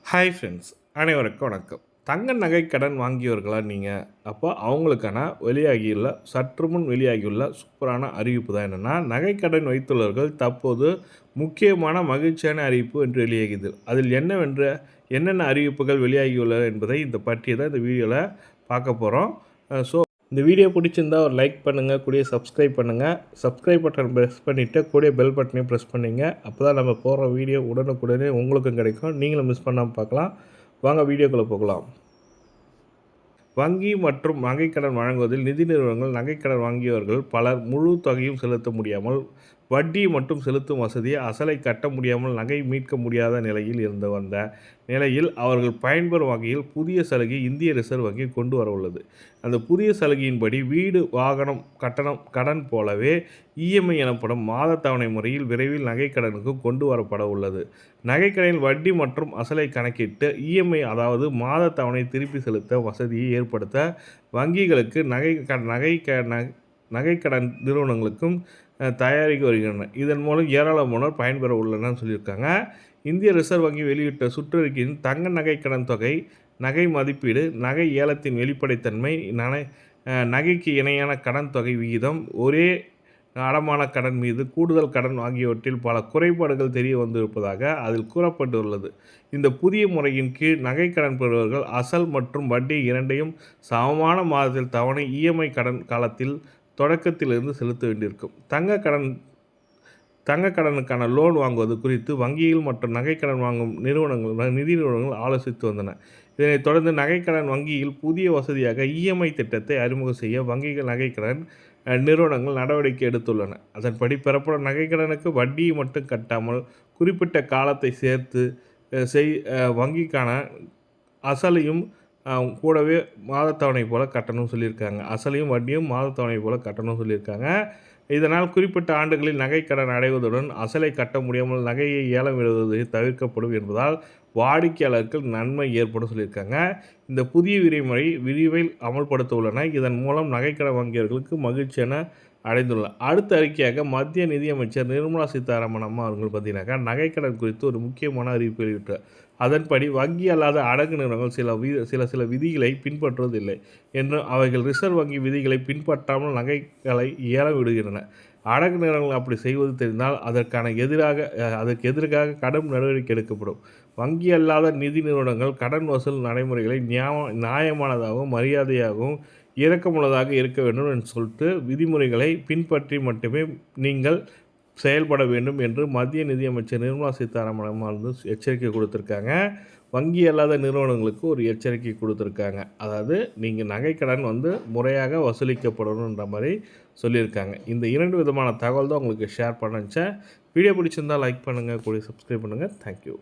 Hi friends, அனைவருக்கும் வணக்கம். தங்க நகை கடன் வாங்கியவர்களா நீங்கள்? அப்போ அவங்களுக்கான வெளியாகியுள்ள சற்று முன் வெளியாகியுள்ள சூப்பரான அறிவிப்பு தான் என்னென்னா, நகை கடன் வைத்துள்ளவர்கள் தற்போது முக்கியமான மகிழ்ச்சியான அறிவிப்பு என்று வெளியாகியது. அதில் என்னென்ன அறிவிப்புகள் வெளியாகியுள்ளன என்பதை பற்றி தான் இந்த வீடியோவில் பார்க்க போகிறோம். ஸோ இந்த வீடியோ பிடிச்சிருந்தா ஒரு லைக் பண்ணுங்கள், கூடிய சப்ஸ்கிரைப் பண்ணுங்கள். சப்ஸ்கிரைப் பட்டன் ப்ரெஸ் பண்ணிவிட்டு கூடிய பெல் பட்டனையும் ப்ரெஸ் பண்ணிங்க. அப்போ தான் நம்ம போடுற வீடியோ உடனுக்குடனே உங்களுக்கும் கிடைக்கும். நீங்களும் மிஸ் பண்ணாமல் பார்க்கலாம். வாங்க வீடியோக்குள்ளே போகலாம். வங்கி மற்றும் நகைக்கடன் வழங்குவதில் நிதி நிறுவனங்கள் நகைக்கடன் வாங்கியவர்கள் பலர் முழு தொகையும் செலுத்த முடியாமல் வட்டி மட்டும் செலுத்தும் வசதியை அசலை கட்ட முடியாமல் நகை மீட்க முடியாத நிலையில் இருந்து வந்த நிலையில் அவர்கள் பயன்பெறும் வகையில் புதிய சலுகை இந்திய ரிசர்வ் வங்கி கொண்டு வர உள்ளது. அந்த புதிய சலுகையின்படி வீடு வாகனம் கடன் போலவே இஎம்ஐ எனப்படும் மாத தவணை முறையில் விரைவில் நகைக்கடனுக்கும் கொண்டு வரப்பட உள்ளது. நகைக்கடனில் வட்டி மற்றும் அசலை கணக்கிட்டு இஎம்ஐ அதாவது மாத தவணை திருப்பி செலுத்த வசதியை ஏற்படுத்த வங்கிகளுக்கு நகைக்கடன் நிறுவனங்களுக்கும் தயாரிக்க வருகின்றன. இதன் மூலம் ஏராளமானோர் பயன்பெற உள்ளனர் சொல்லியிருக்காங்க. இந்திய ரிசர்வ் வங்கி வெளியிட்ட சுற்றறிக்கையின் தங்க நகை கடன் தொகை, நகை மதிப்பீடு, நகை ஏலத்தின் வெளிப்படைத்தன்மை, நகைக்கு இணையான கடன் தொகை விகிதம், ஒரே அடமான கடன் மீது கூடுதல் கடன் ஆகியவற்றில் பல குறைபாடுகள் தெரிய வந்திருப்பதாக அதில் கூறப்பட்டுள்ளது. இந்த புதிய முறையின் கீழ் நகை கடன் பெறுபவர்கள் அசல் மற்றும் வட்டி இரண்டையும் சமமான மாதத்தில் தவணை இஎம்ஐ கடன் காலத்தில் தொடக்கத்திலிருந்து செலுத்த வேண்டியிருக்கும். தங்க கடனுக்கான லோன் வாங்குவது குறித்து வங்கியில் மற்றும் நகைக்கடன் வாங்கும் நிதி நிறுவனங்கள் ஆலோசித்து வந்தன. இதனைத் தொடர்ந்து நகைக்கடன் வங்கியில் புதிய வசதியாக இஎம்ஐ திட்டத்தை அறிமுகம் செய்ய வங்கிகள் நகைக்கடன் நிறுவனங்கள் நடவடிக்கை எடுத்துள்ளன. அதன்படி பெறப்படும் நகைக்கடனுக்கு வட்டியை மட்டும் கட்டாமல் குறிப்பிட்ட காலத்தை சேர்த்து வங்கிக்கான அசலையும் கூடவே மாதத்தவணை போல் கட்டணும் சொல்லியிருக்காங்க. அசலையும் வட்டியும் மாதத்தவணை போல் கட்டணும் சொல்லியிருக்காங்க. இதனால் குறிப்பிட்ட ஆண்டுகளில் நகைக்கடன் அடைவதுடன் அசலை கட்ட முடியாமல் நகையை ஏலம் விடுவது தவிர்க்கப்படும் என்பதால் வாடிக்கையாளருக்கு நன்மை ஏற்படும் சொல்லியிருக்காங்க. இந்த புதிய விதிமுறை விரிவில் அமல்படுத்த உள்ளன. இதன் மூலம் நகைக்கடன் வங்கியவர்களுக்கு மகிழ்ச்சியான அடைந்துள்ளனர். அடுத்த அறிக்கையாக மத்திய நிதியமைச்சர் நிர்மலா சீதாராமன் அம்மா அவர்கள் பார்த்தீங்கன்னாக்கா நகைக்கடன் குறித்து ஒரு முக்கியமான அறிவிப்பு வெளியிட்டார். அதன்படி வங்கி அல்லாத அடகு நிறுவனங்கள் சில விதிகளை பின்பற்றுவதில்லை என்றும் அவைகள் ரிசர்வ் வங்கி விதிகளை பின்பற்றாமல் நகைகளை ஏலம் விடுகின்றன. அடகு நிறுவனங்கள் அப்படி செய்வது தெரிந்தால் அதற்கு எதிராக கடும் நடவடிக்கை எடுக்கப்படும். வங்கி அல்லாத நிதி நிறுவனங்கள் கடன் வசூல் நடைமுறைகளை நியாயமானதாகவும் மரியாதையாகவும் இரக்கமுள்ளதாக இருக்க வேண்டும் என்று சொல்லிட்டு விதிமுறைகளை பின்பற்றி மட்டுமே நீங்கள் செயல்பட வேண்டும் என்று மத்திய நிதியமைச்சர் நிர்மலா சீதாராமன் எச்சரிக்கை கொடுத்துருக்காங்க. வங்கி அல்லாத நிறுவனங்களுக்கு ஒரு எச்சரிக்கை கொடுத்துருக்காங்க. அதாவது நீங்கள் நகைக்கடன் முறையாக வசூலிக்கப்படணுன்ற மாதிரி சொல்லியிருக்காங்க. இந்த 2 விதமான தகவல் தான் உங்களுக்கு ஷேர் பண்ண நினச்சேன். வீடியோ பிடிச்சிருந்தால் லைக் பண்ணுங்கள், கூட சப்ஸ்கிரைப் பண்ணுங்கள். தேங்க்யூ.